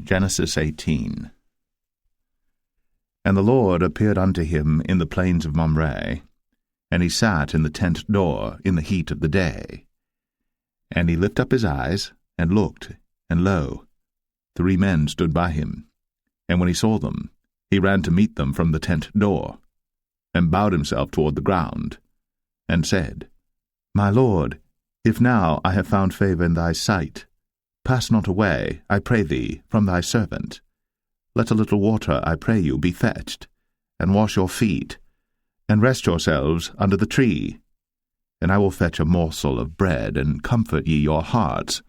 Genesis 18. And the Lord appeared unto him in the plains of Mamre, and he sat in the tent door in the heat of the day. And he lifted up his eyes, and looked, and lo, 3 men stood by him. And when he saw them, he ran to meet them from the tent door, and bowed himself toward the ground, and said, My Lord, if now I have found favour in thy sight, pass not away, I pray thee, from thy servant. Let a little water, I pray you, be fetched, and wash your feet, and rest yourselves under the tree. And I will fetch a morsel of bread, and comfort ye your hearts.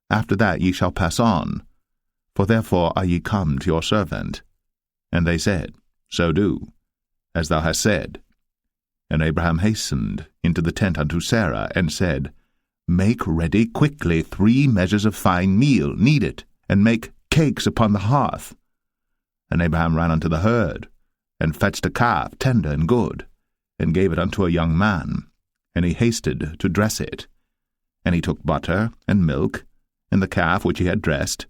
After that ye shall pass on, for therefore are ye come to your servant. And they said, So do, as thou hast said. And Abraham hastened into the tent unto Sarah, and said, Make ready quickly 3 measures of fine meal, knead it, and make cakes upon the hearth. And Abraham ran unto the herd, and fetched a calf tender and good, and gave it unto a young man, and he hasted to dress it. And he took butter and milk, and the calf which he had dressed,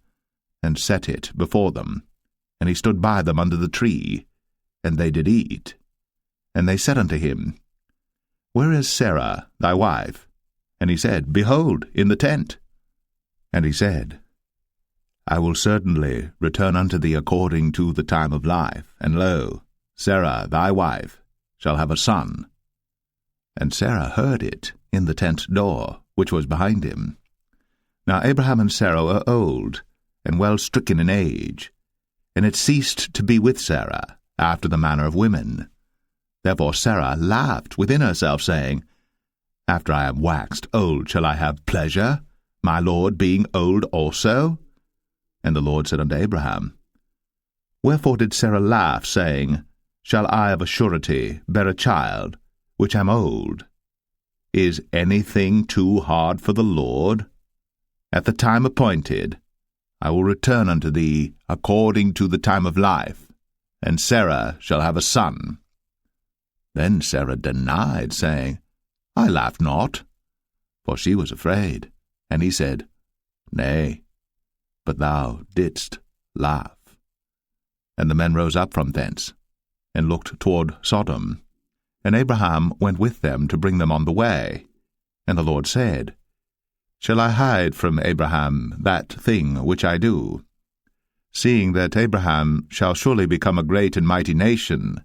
and set it before them. And he stood by them under the tree, and they did eat. And they said unto him, Where is Sarah thy wife? And he said, Behold, in the tent. And he said, I will certainly return unto thee according to the time of life, and lo, Sarah thy wife shall have a son. And Sarah heard it in the tent door, which was behind him. Now Abraham and Sarah were old, and well stricken in age, and it ceased to be with Sarah, after the manner of women. Therefore Sarah laughed within herself, saying, After I am waxed old shall I have pleasure, my Lord being old also? And the Lord said unto Abraham, Wherefore did Sarah laugh, saying, Shall I of a surety bear a child, which am old? Is anything too hard for the Lord? At the time appointed, I will return unto thee according to the time of life, and Sarah shall have a son. Then Sarah denied, saying, I laughed not, for she was afraid. And he said, Nay, but thou didst laugh. And the men rose up from thence, and looked toward Sodom. And Abraham went with them to bring them on the way. And the Lord said, Shall I hide from Abraham that thing which I do? Seeing that Abraham shall surely become a great and mighty nation,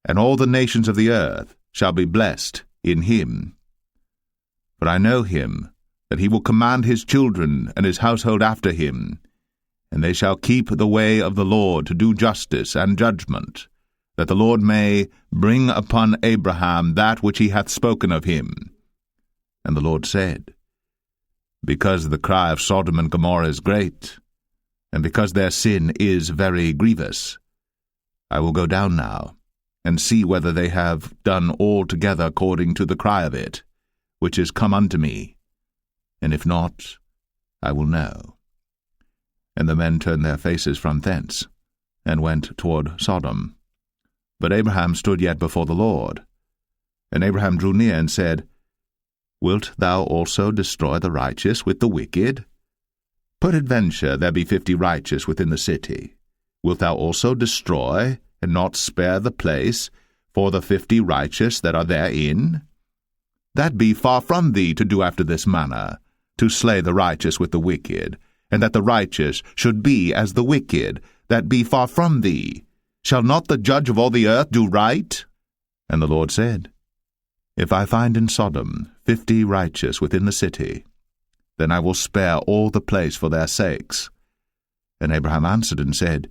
and all the nations of the earth shall be blessed in him. For I know him, that he will command his children and his household after him, and they shall keep the way of the Lord to do justice and judgment, that the Lord may bring upon Abraham that which he hath spoken of him. And the Lord said, Because the cry of Sodom and Gomorrah is great, and because their sin is very grievous, I will go down now, and see whether they have done altogether according to the cry of it, which is come unto me, and if not, I will know. And the men turned their faces from thence, and went toward Sodom. But Abraham stood yet before the Lord. And Abraham drew near and said, Wilt thou also destroy the righteous with the wicked? Peradventure there be 50 righteous within the city. Wilt thou also destroy, and not spare the place, for the 50 righteous that are therein? That be far from thee to do after this manner, to slay the righteous with the wicked, and that the righteous should be as the wicked, that be far from thee. Shall not the judge of all the earth do right? And the Lord said, If I find in Sodom 50 righteous within the city, then I will spare all the place for their sakes. And Abraham answered and said,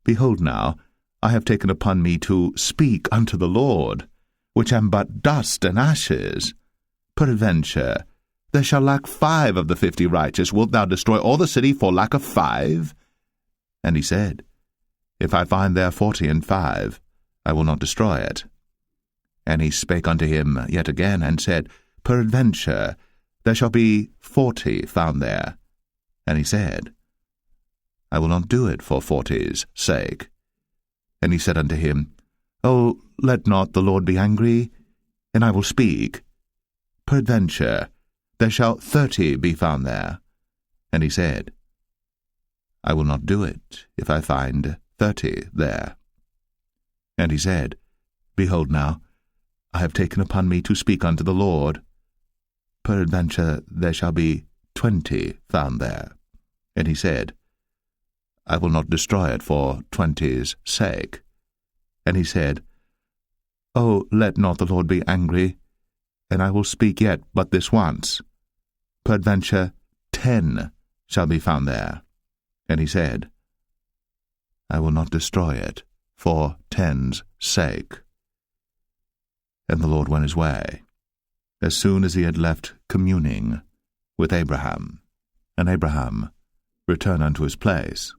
Behold now, I have taken upon me to speak unto the Lord, which am but dust and ashes. Peradventure, there shall lack 5 of the 50 righteous. Wilt thou destroy all the city for lack of 5? And he said, If I find there 45, I will not destroy it. And he spake unto him yet again, and said, Peradventure, there shall be 40 found there. And he said, I will not do it for 40's sake. And he said unto him, O, let not the Lord be angry, and I will speak. Peradventure, there shall 30 be found there. And he said, I will not do it, if I find 30 there. And he said, Behold now, I have taken upon me to speak unto the Lord. Peradventure there shall be 20 found there. And he said, I will not destroy it for 20's sake. And he said, Oh, let not the Lord be angry, and I will speak yet but this once. Peradventure 10 shall be found there. And he said, I will not destroy it for 10's sake. And the Lord went his way, as soon as he had left communing with Abraham. And Abraham returned unto his place.